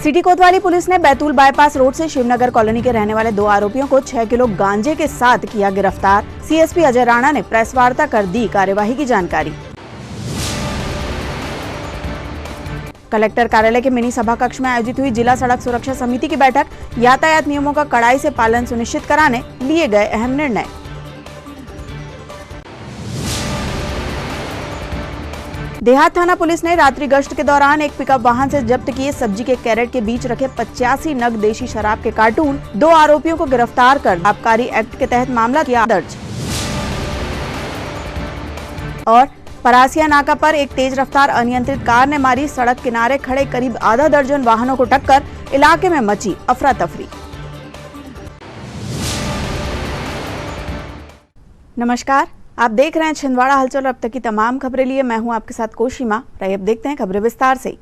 City कोतवाली police ने Betul bypass road से शिवनगर कॉलोनी के रहने वाले 2 आरोपियों को 6 किलो गांजे के साथ किया गिरफ्तार। सीएसपी अजय राणा ने प्रेस वार्ता कर दी कार्यवाही की जानकारी। कलेक्टर कार्यालय के मिनी सभा कक्ष में आयोजित हुई जिला सड़क सुरक्षा समिति की बैठक। यातायात नियमों का कड़ाई से पालन सुनिश्चित कराने लिए गए अहम निर्णय। देहात थाना पुलिस ने रात्रि गश्त के दौरान एक पिकअप वाहन से जब्त किए सब्जी के कैरेट के बीच रखे 85 नग देशी शराब के कार्टून। 2 आरोपियों को गिरफ्तार कर आबकारी एक्ट के तहत मामला किया दर्ज। और परासिया नाका पर एक तेज रफ्तार अनियंत्रित कार ने मारी सड़क किनारे खड़े करीब आधा दर्जन वाहनों को टक्कर। इलाके में मची अफरा तफरी। नमस्कार, आप देख रहे हैं छिंदवाड़ा हलचल। अब तक की तमाम खबरें लिए मैं हूं आपके साथ कोशिमा। अब देखते हैं खबरें विस्तार से।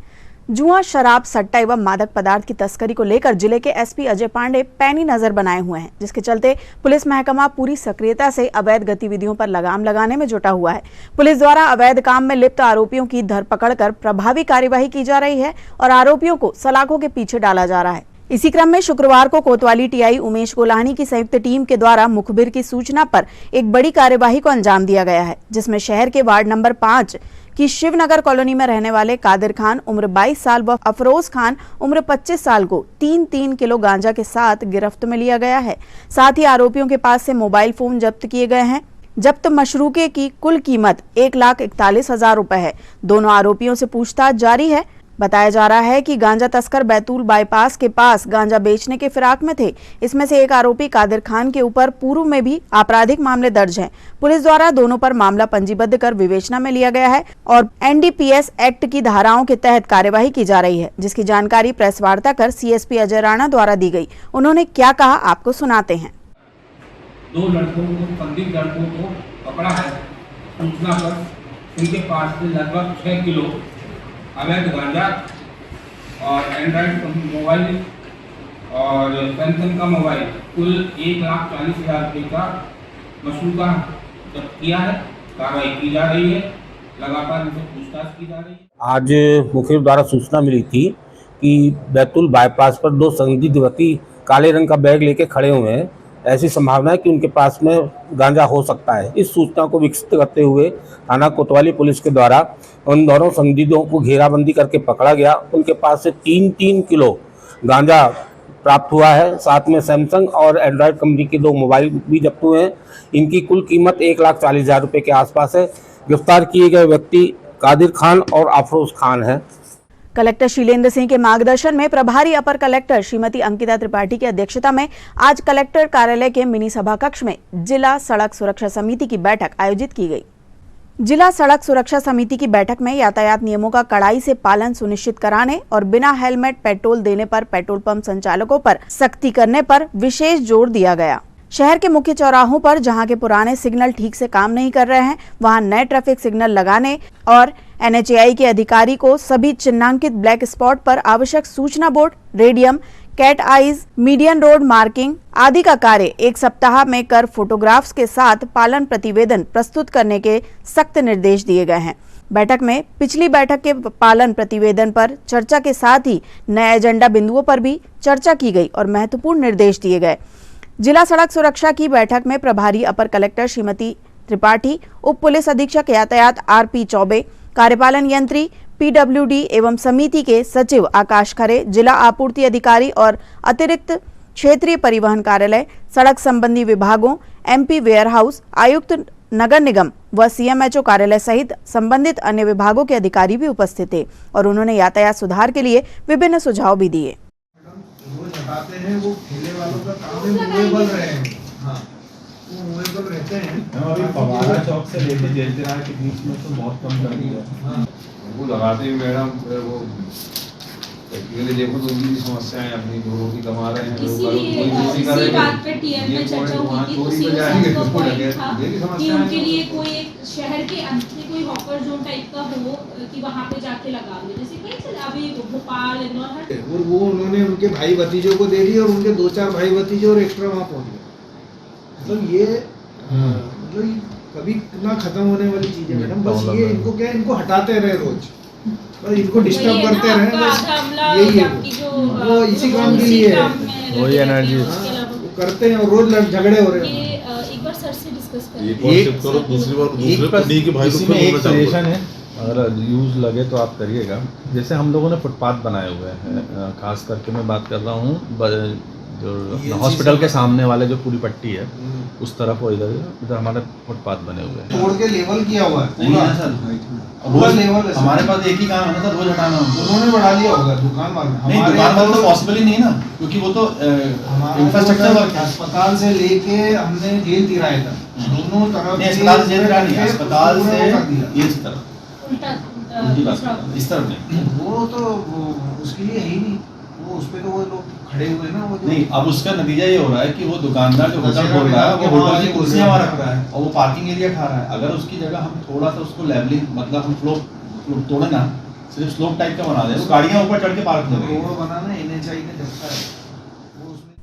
जुआ, शराब, सट्टा एवं मादक पदार्थ की तस्करी को लेकर जिले के एसपी अजय पांडे पैनी नजर बनाए हुए हैं, जिसके चलते पुलिस महकमा पूरी सक्रियता से अवैध गतिविधियों पर लगाम लगाने में जुटा हुआ है। पुलिस द्वारा अवैध काम में लिप्त आरोपियों की धरपकड़ कर प्रभावी कार्यवाही की जा रही है और आरोपियों को सलाखों के पीछे डाला जा रहा है। इसी क्रम में शुक्रवार को कोतवाली टीआई उमेश गोलानी की संयुक्त टीम के द्वारा मुखबिर की सूचना पर एक बड़ी कार्यवाही को अंजाम दिया गया है, जिसमें शहर के वार्ड नंबर 5 की शिवनगर कॉलोनी में रहने वाले कादिर खान उम्र 22 साल व अफरोज खान उम्र 25 साल को 3-3 किलो गांजा के साथ गिरफ्त में लिया गया है। साथ ही आरोपियों के पास से मोबाइल फोन जब्त किए गए हैं। जब्त मशरूके की कुल कीमत 1,41,000 रुपए है। दोनों आरोपियों से पूछताछ जारी है। बताया जा रहा है कि गांजा तस्कर बैतूल बाईपास के पास गांजा बेचने के फिराक में थे। इसमें से एक आरोपी कादिर खान के ऊपर पूर्व में भी आपराधिक मामले दर्ज हैं। पुलिस द्वारा दोनों पर मामला पंजीबद्ध कर विवेचना में लिया गया है और एनडीपीएस एक्ट की धाराओं के तहत कार्यवाही की जा रही है, जिसकी जानकारी प्रेस वार्ता कर सीएसपी अजय राणा द्वारा दी गई। उन्होंने क्या कहा, आपको सुनाते हैं। 2 लड़कों को, संदिग्ध लड़कों को पकड़ा है। सूचना पर उनके पास से लगभग 6 किलो अवैध गांजा और एंड्रॉइड मोबाइल और सैमसंग का मोबाइल कुल 1,40,000 रुपये का मशरूका जब्त किया है। कार्रवाई की जा रही है, लगातार इनसे पूछताछ की जा रही है। आज मुखबिर द्वारा सूचना मिली थी कि बैतूल बाईपास पर 2 संदिग्ध व्यक्ति काले रंग का बैग लेके खड़े हुए हैं। ऐसी संभावना है कि उनके पास में गांजा हो सकता है। इस सूचना को विकसित करते हुए थाना कोतवाली पुलिस के द्वारा उन दोनों संदिग्धों को घेराबंदी करके पकड़ा गया। उनके पास से 3-3 किलो गांजा प्राप्त हुआ है। साथ में सैमसंग और एंड्रॉयड कंपनी के 2 मोबाइल भी जब्त हुए हैं। इनकी कुल कीमत 1,40,000 रुपये के आसपास है। गिरफ्तार किए गए व्यक्ति कादिर खान और अफरोज खान हैं। कलेक्टर शीलेंद्र सिंह के मार्गदर्शन में प्रभारी अपर कलेक्टर श्रीमती अंकिता त्रिपाठी की अध्यक्षता में आज कलेक्टर कार्यालय के मिनी सभा कक्ष में जिला सड़क सुरक्षा समिति की बैठक आयोजित की गई। जिला सड़क सुरक्षा समिति की बैठक में यातायात नियमों का कड़ाई से पालन सुनिश्चित कराने और बिना हेलमेट पेट्रोल देने पर पेट्रोल पंप संचालकों पर सख्ती करने पर विशेष जोर दिया गया। शहर के मुख्य चौराहों पर जहां के पुराने सिग्नल ठीक से काम नहीं कर रहे हैं, वहां नए ट्रैफिक सिग्नल लगाने और एनएचएआई के अधिकारी को सभी चिन्हांकित ब्लैक स्पॉट पर आवश्यक सूचना board, radium, cat eyes, median road marking आदि का कार्य 1 सप्ताह में कर फोटोग्राफ्स के साथ पालन प्रतिवेदन प्रस्तुत करने के सख्त निर्देश दिए गए हैं। बैठक में पिछली बैठक के पालन प्रतिवेदन पर चर्चा के साथ ही नए एजेंडा बिंदुओं पर भी चर्चा की गई और महत्वपूर्ण निर्देश दिए गए। जिला सड़क सुरक्षा की बैठक में प्रभारी अपर कलेक्टर श्रीमती त्रिपाठी, उप पुलिस अधीक्षक यातायात आरपी चौबे, कार्यपालन यंत्री पीडब्ल्यूडी एवं समिति के सचिव आकाश खरे, जिला आपूर्ति अधिकारी और अतिरिक्त क्षेत्रीय परिवहन कार्यालय, सड़क संबंधी विभागों, एमपी वेयरहाउस, आयुक्त नगर निगम व सीएमएचओ कार्यालय सहित संबंधित अन्य विभागों के अधिकारी भी उपस्थित थे और उन्होंने यातायात सुधार के लिए विभिन्न सुझाव भी दिए। हटाते हैं वो ठेले वालों का काम है, मूवेबल रहे हैं। हाँ, वो मूवेबल रहते हैं। अभी पवारा चौक से लेके जयंतीराय के बीच में तो बहुत कम कर दिया। हाँ, वो लगाते हैं मैडम, वो टेक्निकली देखो तो उनकी समस्याएं अपनी जो रोटी कमा रहे हैं इसी बात पे टीएम में चर्चा हुई थी, तो सीएम को पॉइंट था कि उनके लिए कोई एक शहर के अंत में कोई हॉकर जोन टाइप का हो कि वहां पे जाके लगा दे, जैसे कहीं अभी भोपाल इंदौर। और वो उन्होंने उनके भाई भतीजों को दे दी और उनके 2-4 भाई भतीजे और एक्स्ट्रा वहाँ पहुँच गए। मतलब ये मतलब कभी ना खत्म होने वाली चीज है मैडम। बस ये इनको क्या, इनको हटाते रहे रोज। बस इनको डिस्टर्ब करते रहे, बस यही है वो इसी काम के लिए है, वही एनर्जी वो करते हैं और रोज झगड़े हो रहे हैं। एक बार सर से डिस्कस करें। एक बार शिफ्ट करो, दूसरी बार दूसरे को दी कि भाई तो इसमें एक फिर होना सजेशन है, अगर यूज़ लगे तो आप करिएगा। जैसे हम लोगों ने फुटपाथ बनाए हुए हैं, खास करके मैं बात कर रहा हूँ जो हॉस्पिटल के सामने वाले जो पूरी पट्टी है उस तरफ और इधर हमारे फुटपाथ बने हुए हैं। तोड़ के लेवल किया हुआ है नहीं पूरा है सर, पूरा लेवल है। हमारे पास एक ही काम है ना सर, रोज हटाना। उन्होंने बढ़ा लिया होगा दुकान वाले, नहीं, दुकान वाले तो पॉसिबल ही नहीं ना, क्योंकि वो तो इंफ्रास्ट्रक्चर वर्क है। अस्पताल से लेके हमने जेल तिराए तक दोनों तरफ नहीं, अस्पताल से जेल नहीं, अस्पताल से ये इस तरफ उल्टा इस तरफ नहीं। वो तो उसके लिए है ही नहीं, वो उस पे तो वो लोग खड़े हुए ना वो नहीं, अब उसका नतीजा ये हो रहा है कि वो दुकानदार जो होटल खोल रहा है वो होटल की कुर्सियां वहाँ रख रहा है और वो पार्किंग एरिया खा रहा है। अगर उसकी जगह हम थोड़ा सा उसको लेवलिंग, मतलब हम फ्लोर तोड़े ना, सिर्फ स्लोप टाइप का बना दें, वो गाड़ियां ऊपर चढ़ के पार्क कर रही रोड बनाना NHI ने जब है वो उसमें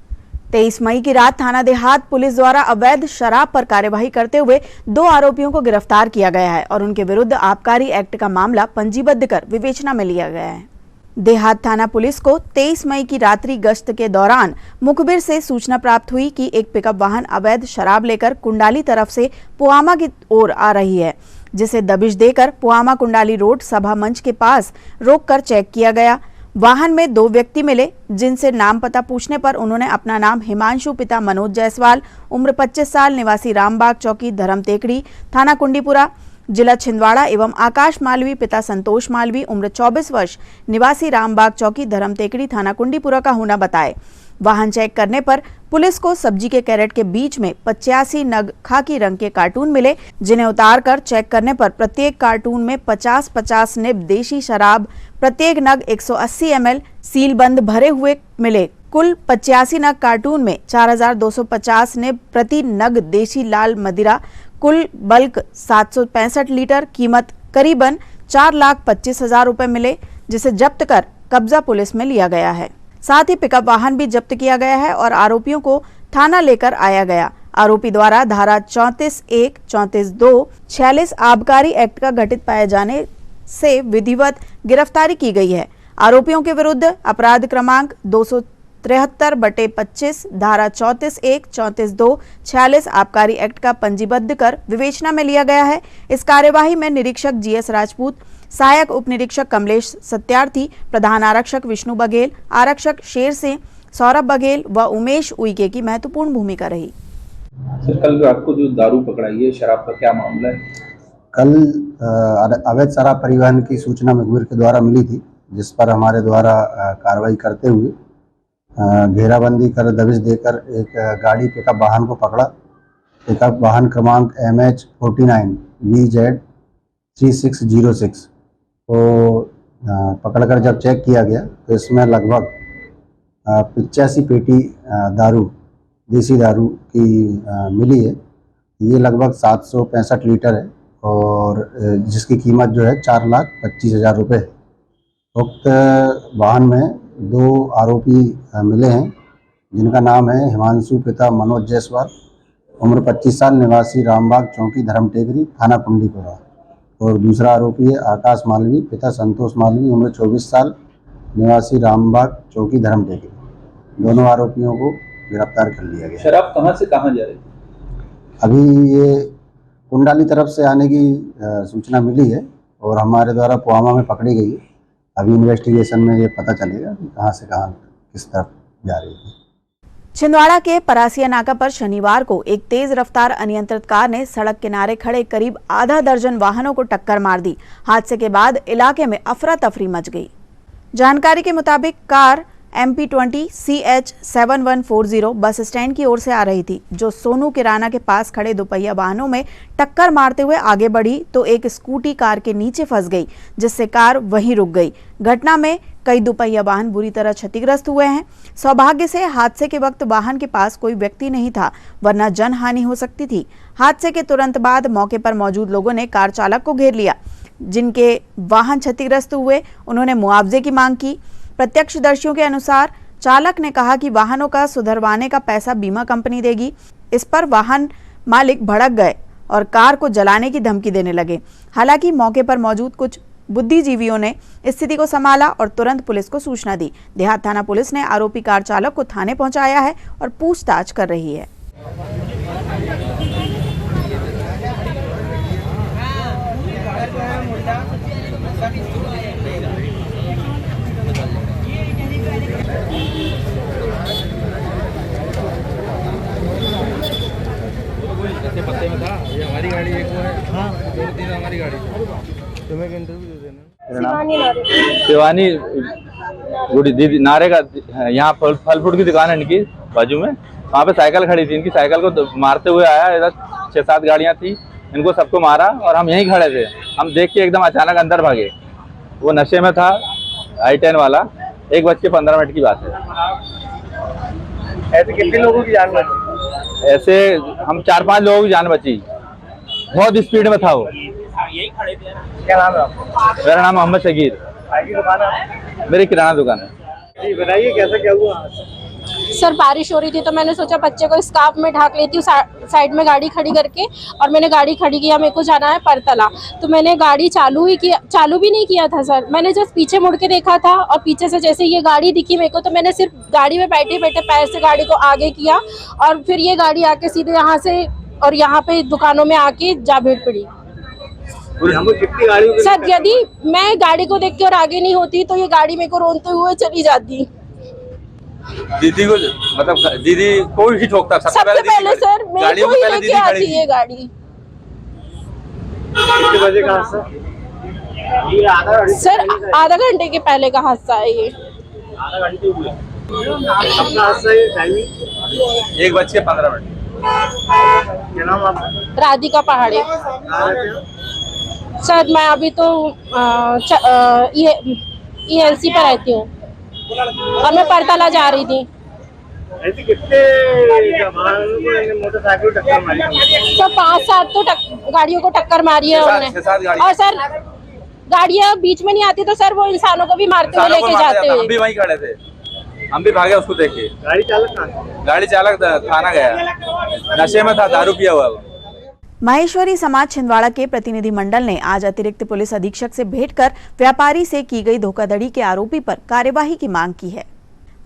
23 मई की रात थाना देहात पुलिस द्वारा अवैध शराब पर कार्यवाही करते हुए 2 आरोपियों को गिरफ्तार किया गया है और उनके विरुद्ध आबकारी एक्ट का मामला पंजीबद्ध कर विवेचना में लिया गया है। देहात थाना पुलिस को 23 मई की रात्रि गश्त के दौरान मुखबिर से सूचना प्राप्त हुई कि एक पिकअप वाहन अवैध शराब लेकर कुंडाली तरफ से पुआमा की ओर आ रही है, जिसे दबिश देकर पुआमा कुंडाली रोड सभा मंच के पास रोककर चेक किया गया। वाहन में 2 व्यक्ति मिले, जिनसे नाम पता पूछने पर उन्होंने अपना नाम हिमांशु पिता मनोज जायसवाल उम्र 25 साल निवासी रामबाग चौकी धरम टेकड़ी थाना कुंडीपुरा जिला छिंदवाड़ा एवं आकाश मालवी पिता संतोष मालवी उम्र 24 वर्ष निवासी रामबाग चौकी धरम टेकड़ी थाना कुंडीपुरा का होना बताए। वाहन चेक करने पर पुलिस को सब्जी के कैरेट के बीच में 85 नग खाकी रंग के कार्टून मिले, जिन्हें उतारकर चेक करने पर प्रत्येक कार्टून में 50-50 निब देशी शराब, प्रत्येक नग 180 ml सील बंद भरे हुए मिले। कुल 85 नग कार्टून में 4250 निब प्रति नग देशी लाल मदिरा, कुल बल्क 765 लीटर, कीमत करीबन 4,25,000 रुपए मिले, जिसे जब्त कर कब्जा पुलिस में लिया गया है। साथ ही पिकअप वाहन भी जब्त किया गया है और आरोपियों को थाना लेकर आया गया। आरोपी द्वारा धारा 34(1), 34(2), 46 आबकारी एक्ट का घटित पाए जाने से विधिवत गिरफ्तारी की गई है। आरोपियों के विरुद्ध अपराध क्रमांक 273/25 धारा 34(1), 34(2), 46 आबकारी एक्ट का पंजीबद्ध कर विवेचना में लिया गया है। इस कार्यवाही में निरीक्षक GS राजपूत, सहायक उप निरीक्षक कमलेश सत्यार्थी, प्रधान आरक्षक विष्णु बघेल, आरक्षक शेर सिंह, सौरभ बघेल व उमेश उइके की महत्वपूर्ण भूमिका रही। सर, कल रात को जो दारू पकड़ाई है, शराब का क्या मामला है? कल अवैध शराब परिवहन की सूचना मुखबिर के द्वारा मिली थी, जिस पर हमारे द्वारा कार्रवाई करते हुए घेराबंदी कर दबिश देकर एक गाड़ी पिकअप वाहन को पकड़ा। पिकअप वाहन क्रमांक MH49 VZ 3606 को पकड़कर जब चेक किया गया तो इसमें लगभग 85 पेटी दारू, देसी दारू की मिली है। ये लगभग 765 लीटर है और जिसकी कीमत जो है 4,25,000 रुपये है। उक्त वाहन में 2 आरोपी मिले हैं, जिनका नाम है हिमांशु पिता मनोज जायसवाल उम्र 25 साल निवासी रामबाग चौकी धरम टेकरी थाना कुंडीपुरा, और दूसरा आरोपी है आकाश मालवी पिता संतोष मालवी उम्र 24 साल निवासी रामबाग चौकी धरम टेकरी। दोनों आरोपियों को गिरफ्तार कर लिया गया। शराब कहाँ से कहाँ जा रही थी? अभी ये कुंडाली तरफ से आने की सूचना मिली है और हमारे द्वारा पुआमा में पकड़ी गई है। अभी इन्वेस्टिगेशन में ये पता चलेगा कि कहाँ से कहाँ किस तरफ जा रही है। छिंदवाड़ा के परासिया नाका पर शनिवार को एक तेज रफ्तार अनियंत्रित कार ने सड़क किनारे खड़े करीब आधा दर्जन वाहनों को टक्कर मार दी। हादसे के बाद इलाके में अफरा तफरी मच गई। जानकारी के मुताबिक car MP20 CH 7140 bus stand की ओर से आ रही थी, जो सोनू किराना के पास खड़े दोपहिया वाहनों में टक्कर मारते हुए आगे बढ़ी तो एक स्कूटी कार के नीचे फंस गई, जिससे कार वहीं रुक गई। घटना में कई दोपहिया वाहन बुरी तरह क्षतिग्रस्त हुए हैं। सौभाग्य से हादसे के वक्त वाहन के पास कोई व्यक्ति नहीं था, वरना जनहानि हो सकती थी। हादसे के तुरंत बाद मौके पर मौजूद लोगों ने कार चालक को घेर लिया। जिनके वाहन क्षतिग्रस्त हुए, उन्होंने मुआवजे की मांग की। प्रत्यक्षदर्शियों के अनुसार चालक ने कहा कि वाहनों का सुधरवाने का पैसा बीमा कंपनी देगी। इस पर वाहन मालिक भड़क गए और कार को जलाने की धमकी देने लगे। हालांकि मौके पर मौजूद कुछ बुद्धिजीवियों ने स्थिति को संभाला और तुरंत पुलिस को सूचना दी। देहात थाना पुलिस ने आरोपी कार चालक को थाने पहुंचाया है और पूछताछ कर रही है। पत्ते में था ये हमारी गाड़ी एक वो है। हाँ हमारी गाड़ी तुम्हें एक इंटरव्यू दे देना। शिवानी गुड़ी दीदी नारे का यहाँ फल फ्रूट की दुकान है इनकी बाजू में। वहाँ पे साइकिल खड़ी थी, इनकी साइकिल को मारते हुए आया। इधर 6-7 गाड़ियाँ थी, इनको सबको मारा और हम यहीं खड़े थे। हम देख के एकदम अचानक अंदर भागे। वो नशे में था, I-10 वाला। 1:15 की बात है। ऐसे कितने लोगों की जान बची? ऐसे हम 4-5 लोगों की जान बची। बहुत स्पीड में था वो। यही खड़े थे। क्या नाम है आपका? मेरा नाम मोहम्मद शकीर। आपकी दुकान है? मेरी किराना दुकान है। जी बताइए कैसा क्या हुआ? सर बारिश हो रही थी तो मैंने सोचा बच्चे को स्कार्फ में ढाक लेती हूँ साइड में गाड़ी खड़ी करके, और मैंने गाड़ी खड़ी किया। मेरे को जाना है परतला, तो मैंने गाड़ी चालू भी नहीं किया था सर। मैंने जस्ट पीछे मुड़ के देखा था और पीछे से जैसे ये गाड़ी दिखी मेरे को, तो मैंने सिर्फ गाड़ी में बैठे बैठे पैर से गाड़ी को आगे किया और फिर ये गाड़ी आके सीधे यहाँ से और यहाँ पे दुकानों में आके जा भीड़ पड़ी। कितनी गाड़ी? सर यदि मैं गाड़ी को देख के और आगे नहीं होती तो ये गाड़ी मेरे को रोनते हुए चली जाती। दीदी को मतलब दीदी को ही ठोकता सबसे पहले सर मेरे को ही लेके आती है गाड़ी। कितने बजे का हादसा? सर आधा घंटे के पहले का हादसा है ये। आधा घंटे हुए अपना हादसा है। टाइमिंग 1:15। क्या नाम आपका? राधिका पहाड़ी। सर मैं अभी तो ELC पर रहती हूँ और मैं परतला जा रही थी। ऐसे कितने मोटरसाइकिल टक्कर मारी? सर 5-7 तो गाड़ियों को टक्कर मारी है उन्होंने। और सर गाड़ियाँ बीच में नहीं आती तो सर वो इंसानों को भी मारते हुए लेके जाते हुए। हम भी वहीं खड़े थे, हम भी भागे उसको देख के। गाड़ी चालक थाना गया, नशे में था, दारू पिया हुआ। माहेश्वरी समाज छिंदवाड़ा के प्रतिनिधि मंडल ने आज अतिरिक्त पुलिस अधीक्षक से भेंट कर व्यापारी से की गई धोखाधड़ी के आरोपी पर कार्यवाही की मांग की है।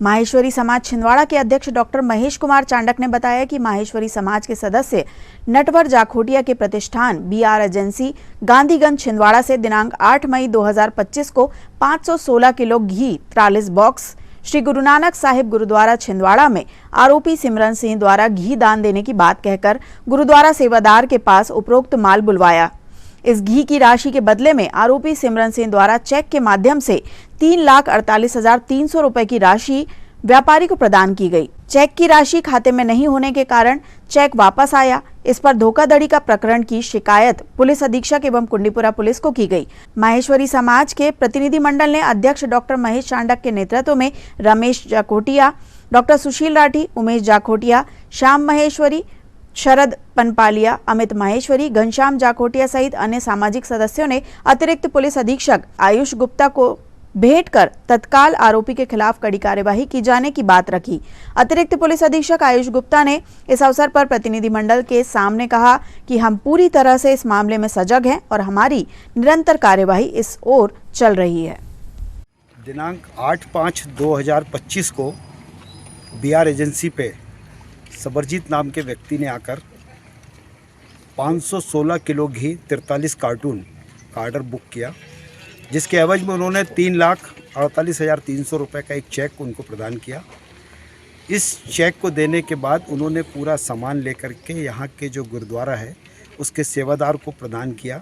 माहेश्वरी समाज छिंदवाड़ा के अध्यक्ष डॉक्टर महेश कुमार चांडक ने बताया कि माहेश्वरी समाज के सदस्य नटवर जाखोटिया के प्रतिष्ठान BR एजेंसी गांधीगंज छिंदवाड़ा से दिनांक 8 मई 2025 को 516 किलो घी 43 बॉक्स श्री गुरु नानक साहिब गुरुद्वारा छिंदवाड़ा में आरोपी सिमरन सिंह द्वारा घी दान देने की बात कहकर गुरुद्वारा सेवादार के पास उपरोक्त माल बुलवाया। इस घी की राशि के बदले में आरोपी सिमरन सिंह द्वारा चेक के माध्यम से 3,48,300 रुपए की राशि व्यापारी को प्रदान की गई। चेक की राशि खाते में नहीं होने के कारण चेक वापस आया। इस पर धोखाधड़ी का प्रकरण की शिकायत पुलिस अधीक्षक एवं कुंडीपुरा पुलिस को की गई। माहेश्वरी समाज के प्रतिनिधि मंडल ने अध्यक्ष डॉक्टर महेश चांडक के नेतृत्व में रमेश जाखोटिया, डॉक्टर सुशील राठी, उमेश जाखोटिया, श्याम महेश्वरी, शरद पनपालिया, अमित माहेश्वरी, घनश्याम जाखोटिया सहित अन्य सामाजिक सदस्यों ने अतिरिक्त पुलिस अधीक्षक आयुष गुप्ता को भेंट कर तत्काल आरोपी के खिलाफ कड़ी कार्यवाही की जाने की बात रखी। अतिरिक्त पुलिस अधीक्षक आयुष गुप्ता ने इस अवसर पर प्रतिनिधिमंडल के सामने कहा कि हम पूरी तरह से इस मामले में सजग हैं और हमारी निरंतर कार्यवाही इस ओर चल रही है। दिनांक 8/5/2025 को BR एजेंसी पे सबरजीत नाम के व्यक्ति ने आकर 516 किलो घी 43 कार्टून का ऑर्डर बुक किया, जिसके एवज में उन्होंने 3,48,300 रुपये का एक चेक उनको प्रदान किया। इस चेक को देने के बाद उन्होंने पूरा सामान लेकर के यहाँ के जो गुरुद्वारा है उसके सेवादार को प्रदान किया।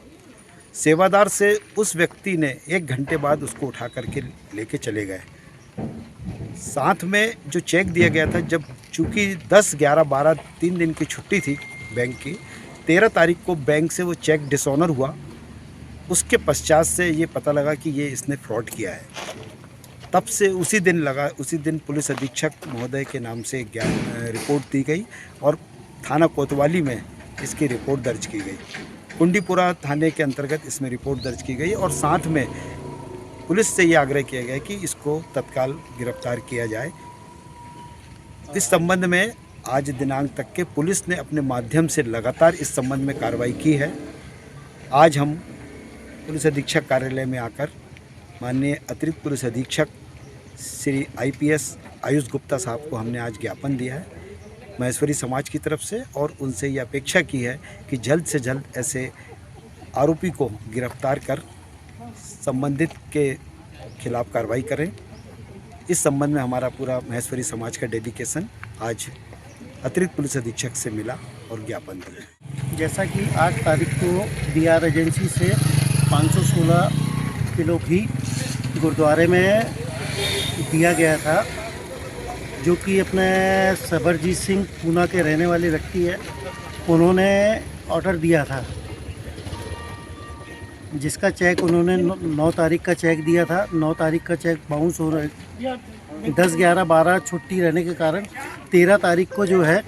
सेवादार से उस व्यक्ति ने 1 घंटे बाद उसको उठा करके लेके चले गए। साथ में जो चेक दिया गया था, जब चूँकि 10, 11, 12 3 दिन की छुट्टी थी बैंक की, 13 तारीख को बैंक से वो चेक डिसऑनर हुआ। उसके पश्चात से ये पता लगा कि ये इसने फ्रॉड किया है। तब से उसी दिन पुलिस अधीक्षक महोदय के नाम से रिपोर्ट दी गई और थाना कोतवाली में इसकी रिपोर्ट दर्ज की गई। कुंडीपुरा थाने के अंतर्गत इसमें रिपोर्ट दर्ज की गई और साथ में पुलिस से ये आग्रह किया गया कि इसको तत्काल गिरफ्तार किया जाए। इस संबंध में आज दिनांक तक के पुलिस ने अपने माध्यम से लगातार इस संबंध में कार्रवाई की है। आज हम पुलिस अधीक्षक कार्यालय में आकर माननीय अतिरिक्त पुलिस अधीक्षक श्री IPS आयुष गुप्ता साहब को हमने आज ज्ञापन दिया है महेश्वरी समाज की तरफ से, और उनसे ये अपेक्षा की है कि जल्द से जल्द ऐसे आरोपी को गिरफ्तार कर संबंधित के खिलाफ कार्रवाई करें। इस संबंध में हमारा पूरा महेश्वरी समाज का डेडिकेशन आज अतिरिक्त पुलिस अधीक्षक से मिला और ज्ञापन दिया। जैसा कि 8 तारीख को BR एजेंसी से 516 किलो घी गुरुद्वारे में दिया गया था, जो कि अपने सबरजीत सिंह पूना के रहने वाले व्यक्ति है, उन्होंने ऑर्डर दिया था, जिसका चेक उन्होंने 9 तारीख का चेक दिया था। 9 तारीख का चेक बाउंस हो रहा 10, 11, 12 छुट्टी रहने के कारण 13 तारीख को जो है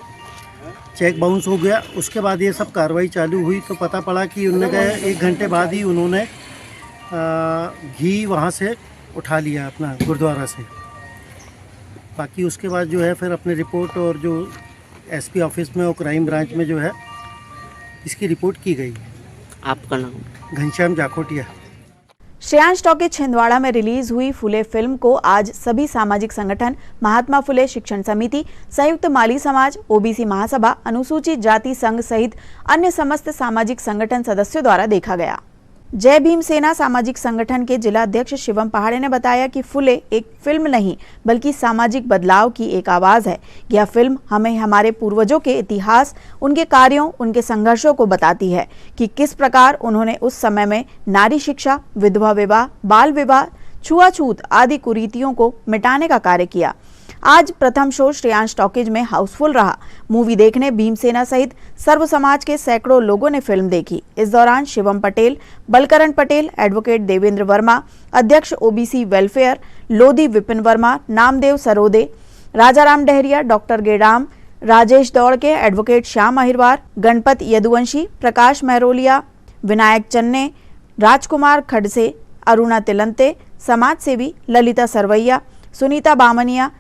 चेक बाउंस हो गया। उसके बाद ये सब कार्रवाई चालू हुई तो पता पड़ा कि उन्होंने 1 घंटे बाद ही उन्होंने घी वहाँ से उठा लिया अपना गुरुद्वारा से। बाकी उसके बाद जो है फिर अपने रिपोर्ट और जो SP ऑफिस में और क्राइम ब्रांच में जो है इसकी रिपोर्ट की गई। आपका नाम? घनश्याम जाखोटिया। श्रेयांश टॉकीज छिंदवाड़ा में रिलीज हुई फुले फिल्म को आज सभी सामाजिक संगठन, महात्मा फुले शिक्षण समिति, संयुक्त माली समाज, OBC महासभा, अनुसूचित जाति संघ सहित अन्य समस्त सामाजिक संगठन सदस्यों द्वारा देखा गया। जय भीम सेना सामाजिक संगठन के जिला अध्यक्ष शिवम पहाड़े ने बताया कि फुले एक फिल्म नहीं बल्कि सामाजिक बदलाव की एक आवाज है। यह फिल्म हमें हमारे पूर्वजों के इतिहास, उनके कार्यों, उनके संघर्षों को बताती है कि किस प्रकार उन्होंने उस समय में नारी शिक्षा, विधवा विवाह, बाल विवाह, छुआछूत आदि कुरीतियों को मिटाने का कार्य किया। आज प्रथम शो श्रेयांश टॉकीज में हाउसफुल रहा। मूवी देखने भीमसेना सहित सर्व समाज के सैकड़ों लोगों ने फिल्म देखी। इस दौरान शिवम पटेल, बलकरण पटेल, एडवोकेट देवेंद्र वर्मा, अध्यक्ष OBC welfare, Lodhi Vipin Verma, Namdev Sarode, Rajaram Dahariya, doctor Gedam, Rajesh दौड़के, एडवोकेट श्याम अहिरवार, गणपत यदुवंशी, प्रकाश महरोलिया, विनायक चन्ने, राजकुमार खडसे, अरुणा तिलंते, समाज सेवी ललिता सरवैया, सुनीता बामनिया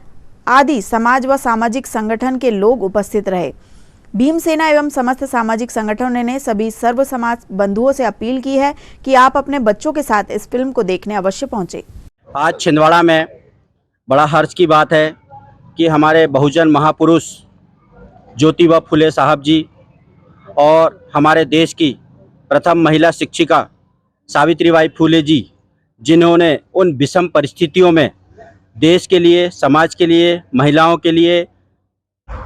आदि समाज व सामाजिक संगठन के लोग उपस्थित रहे। भीमसेना एवं समस्त सामाजिक संगठनों ने सभी सर्व समाज बंधुओं से अपील की है कि आप अपने बच्चों के साथ इस फिल्म को देखने अवश्य पहुंचे। आज छिंदवाड़ा में बड़ा हर्ष की बात है कि हमारे बहुजन महापुरुष ज्योतिबा फुले साहब जी और हमारे देश की प्रथम महिला शिक्षिका सावित्रीबाई फुले जी, जिन्होंने उन विषम परिस्थितियों में देश के लिए, समाज के लिए, महिलाओं के लिए,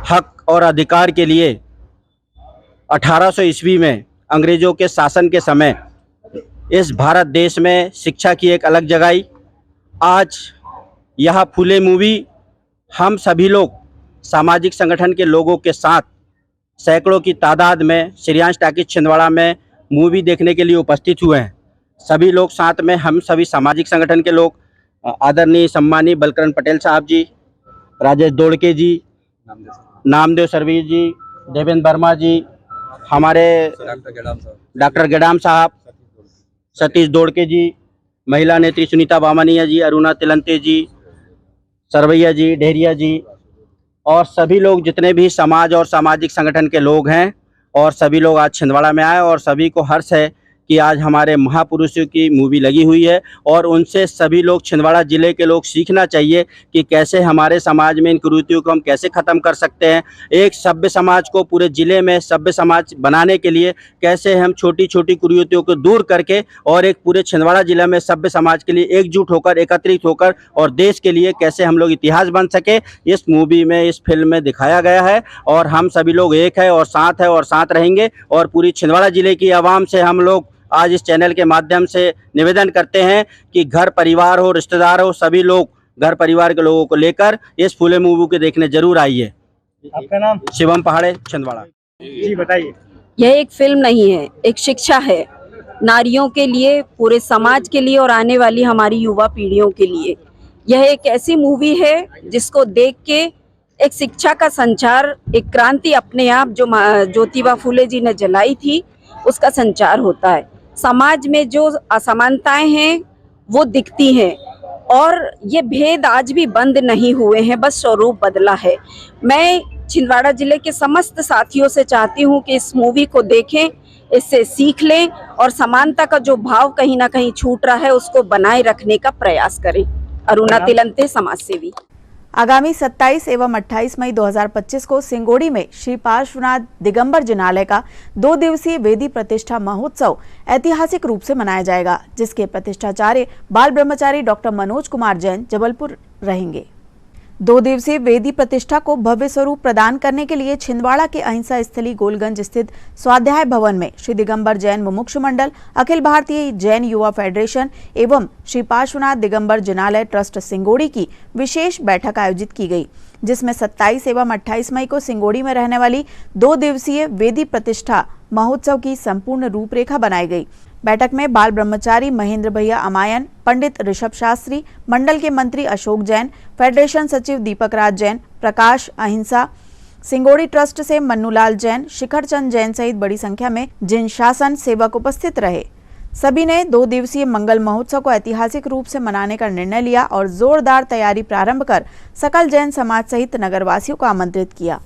हक और अधिकार के लिए 1800 ईस्वी में अंग्रेज़ों के शासन के समय इस भारत देश में शिक्षा की एक अलग जगाई। आज यह फुले मूवी हम सभी लोग सामाजिक संगठन के लोगों के साथ सैकड़ों की तादाद में श्रेयांश टॉकीज छिंदवाड़ा में मूवी देखने के लिए उपस्थित हुए हैं। सभी लोग साथ में हम सभी सामाजिक संगठन के लोग, आदरणीय सम्मानीय बलकरण पटेल साहब जी, राजेश दौड़के जी, नामदेव सरवीर जी, देवेंद्र वर्मा जी, हमारे डॉक्टर गेडाम साहब, सतीश दौड़के जी, महिला नेत्री सुनीता बामनिया जी, अरुणा तिलंते जी, सरवैया जी, डेहरिया जी और सभी लोग जितने भी समाज और सामाजिक संगठन के लोग हैं, और सभी लोग आज छिंदवाड़ा में आए और सभी को हर्ष है कि आज हमारे महापुरुषों की मूवी लगी हुई है और उनसे सभी लोग, छिंदवाड़ा ज़िले के लोग सीखना चाहिए कि कैसे हमारे समाज में इन कुरीतियों को हम कैसे ख़त्म कर सकते हैं। एक सभ्य समाज को पूरे ज़िले में सभ्य समाज बनाने के लिए कैसे हम छोटी छोटी कुरीतियों को दूर करके और एक पूरे छिंदवाड़ा ज़िले में सभ्य समाज के लिए एकजुट होकर, एकत्रित होकर और देश के लिए कैसे हम लोग इतिहास बन सके, इस मूवी में, इस फिल्म में दिखाया गया है। और हम सभी लोग एक है और साथ रहेंगे और पूरी छिंदवाड़ा ज़िले की आवाम से हम लोग आज इस चैनल के माध्यम से निवेदन करते हैं कि घर परिवार हो, रिश्तेदार हो, सभी लोग घर परिवार के लोगों को लेकर इस फुले मूवी को देखने जरूर आइए। आपका नाम? शिवम पहाड़े, छिंदवाड़ा। जी बताइए। यह एक फिल्म नहीं है, एक शिक्षा है, नारियों के लिए, पूरे समाज के लिए और आने वाली हमारी युवा पीढ़ियों के लिए। यह एक ऐसी मूवी है जिसको देख के एक शिक्षा का संचार, एक क्रांति अपने आप जो ज्योतिबा फुले जी ने जलाई थी उसका संचार होता है। समाज में जो असमानताएं हैं वो दिखती हैं और ये भेद आज भी बंद नहीं हुए हैं, बस स्वरूप बदला है। मैं छिंदवाड़ा जिले के समस्त साथियों से चाहती हूँ कि इस मूवी को देखें, इससे सीख लें और समानता का जो भाव कहीं ना कहीं छूट रहा है उसको बनाए रखने का प्रयास करें। अरुणा तिलंते, समाज सेवी। आगामी 27 एवं 28 मई 2025 को सिंगोड़ी में श्री पार्श्वनाथ दिगंबर जिनालय का 2 दिवसीय वेदी प्रतिष्ठा महोत्सव ऐतिहासिक रूप से मनाया जाएगा, जिसके प्रतिष्ठाचार्य बाल ब्रह्मचारी डॉक्टर मनोज कुमार जैन जबलपुर रहेंगे। 2 दिवसीय वेदी प्रतिष्ठा को भव्य स्वरूप प्रदान करने के लिए छिंदवाड़ा के अहिंसा स्थली गोलगंज स्थित स्वाध्याय भवन में श्री दिगंबर जैन मुमुक्षु मंडल, अखिल भारतीय जैन युवा फेडरेशन एवं श्री पार्श्वनाथ दिगंबर जिनालय ट्रस्ट सिंगोड़ी की विशेष बैठक आयोजित की गई, जिसमें 27 एवं 28 मई को सिंगोड़ी में रहने वाली 2 दिवसीय वेदी प्रतिष्ठा महोत्सव की संपूर्ण रूपरेखा बनाई गई। बैठक में बाल ब्रह्मचारी महेंद्र भैया अमायन, पंडित ऋषभ शास्त्री, मंडल के मंत्री अशोक जैन, फेडरेशन सचिव दीपक राज जैन, प्रकाश अहिंसा सिंगोड़ी ट्रस्ट से मन्नूलाल जैन, शिखर चंद जैन सहित बड़ी संख्या में जिन शासन सेवक उपस्थित रहे। सभी ने 2 दिवसीय मंगल महोत्सव को ऐतिहासिक रूप से मनाने का निर्णय लिया और जोरदार तैयारी प्रारंभ कर सकल जैन समाज सहित नगरवासियों को आमंत्रित किया।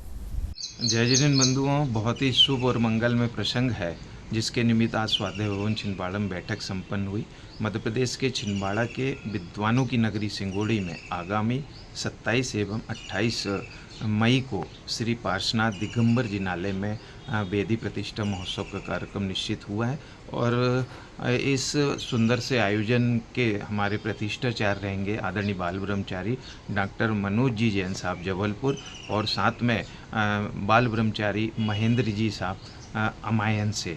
जय जिनेन्द्र बंधुओं, बहुत ही शुभ और मंगल में प्रसंग है, जिसके निमित्त आज स्वाध्याय भवन छिंदवाड़ा में बैठक संपन्न हुई। मध्य प्रदेश के छिंदवाड़ा के विद्वानों की नगरी सिंगोड़ी में आगामी 27 एवं 28 मई को श्री पार्श्वनाथ दिगंबर जिनालय में वेदी प्रतिष्ठा महोत्सव का कार्यक्रम निश्चित हुआ है और इस सुंदर से आयोजन के हमारे प्रतिष्ठाचार्य रहेंगे आदरणीय बाल ब्रह्मचारी डॉक्टर मनोज जी जैन साहब जबलपुर और साथ में बाल ब्रह्मचारी महेंद्र जी साहब अमायन से।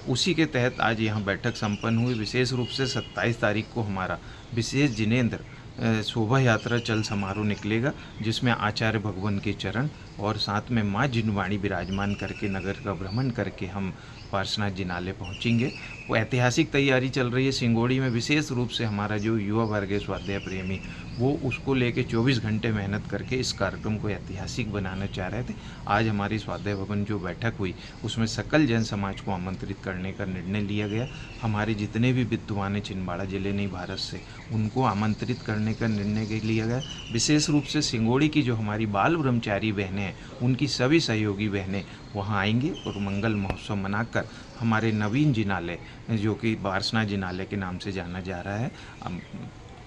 उसी के तहत आज यहाँ बैठक संपन्न हुई। विशेष रूप से 27 तारीख को हमारा विशेष जिनेन्द्र शोभा यात्रा चल समारोह निकलेगा, जिसमें आचार्य भगवान के चरण और साथ में माँ जिनवाणी विराजमान करके नगर का भ्रमण करके हम पार्श्वनाथ जिनालय पहुँचेंगे। वो ऐतिहासिक तैयारी चल रही है सिंगोड़ी में। विशेष रूप से हमारा जो युवा वर्ग है स्वाध्याय प्रेमी, वो उसको लेके 24 घंटे मेहनत करके इस कार्यक्रम को ऐतिहासिक बनाना चाह रहे थे। आज हमारी स्वाध्याय भवन जो बैठक हुई उसमें सकल जैन समाज को आमंत्रित करने का निर्णय लिया गया। हमारे जितने भी विद्वान हैं छिंदवाड़ा जिले नहीं भारत से, उनको आमंत्रित करने का निर्णय लिया गया। विशेष रूप से सिंगोड़ी की जो हमारी बाल ब्रह्मचारी बहनें हैं, उनकी सभी सहयोगी बहनें वहाँ आएंगी और मंगल महोत्सव मनाकर हमारे नवीन जिनालय जो कि पार्श्वनाथ जिनालय के नाम से जाना जा रहा है,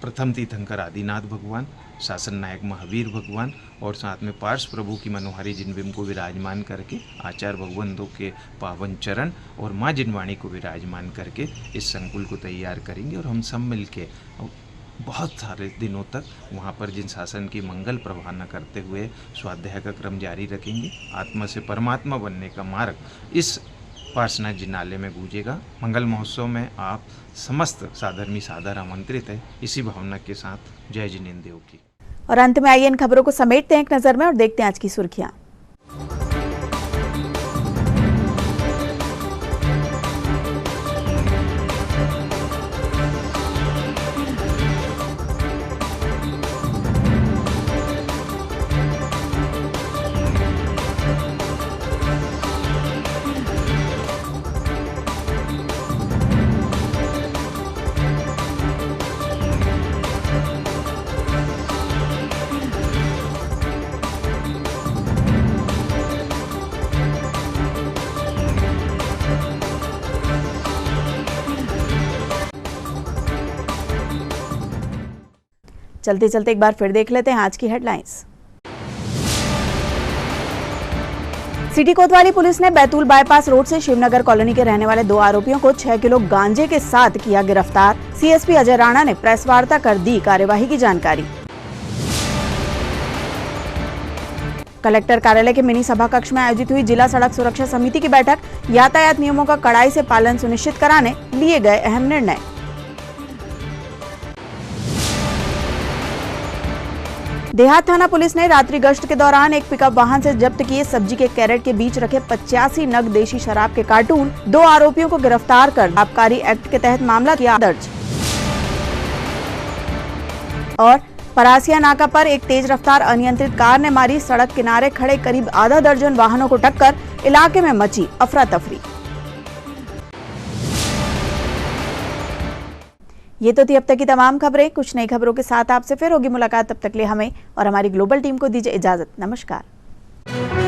प्रथम तीर्थंकर आदिनाथ भगवान, शासन नायक महावीर भगवान और साथ में पार्श्व प्रभु की मनोहारी जिनबिंब को विराजमान करके आचार्य भगवंतों के पावन चरण और माँ जिनवाणी को विराजमान करके इस संकुल को तैयार करेंगे और हम सब मिलके बहुत सारे दिनों तक वहाँ पर जिन शासन की मंगल प्रभावना करते हुए स्वाध्याय का क्रम जारी रखेंगे। आत्मा से परमात्मा बनने का मार्ग इस पार्श्वनाथ जिनालय में गूंजेगा। मंगल महोत्सव में आप समस्त साधर्मी सादर आमंत्रित है। इसी भावना के साथ जय जिनेन्द्र देव की। और अंत में आइए इन खबरों को समेटते हैं एक नजर में और देखते हैं आज की सुर्खियां। चलते चलते एक बार फिर देख लेते हैं आज की हेडलाइंस। सिटी कोतवाली पुलिस ने बैतूल बाईपास रोड से शिवनगर कॉलोनी के रहने वाले 2 आरोपियों को 6 किलो गांजे के साथ किया गिरफ्तार। सीएसपी अजय राणा ने प्रेस वार्ता कर दी कार्यवाही की जानकारी। कलेक्टर कार्यालय के मिनी सभा कक्ष में आयोजित हुई जिला सड़क सुरक्षा समिति की बैठक। यातायात नियमों का कड़ाई से पालन सुनिश्चित कराने लिए गए अहम निर्णय। देहात थाना पुलिस ने रात्रि गश्त के दौरान एक पिकअप वाहन से जब्त किए सब्जी के कैरेट के बीच रखे 85 नग देशी शराब के कार्टून। 2 आरोपियों को गिरफ्तार कर आबकारी एक्ट के तहत मामला किया दर्ज। और परासिया नाका पर एक तेज रफ्तार अनियंत्रित कार ने मारी सड़क किनारे खड़े करीब आधा दर्जन वाहनों को टक्कर। इलाके में मची अफरा तफरी। ये तो थी अब तक की तमाम खबरें। कुछ नई खबरों के साथ आपसे फिर होगी मुलाकात। तब तक लिए हमें और हमारी ग्लोबल टीम को दीजिए इजाजत। नमस्कार।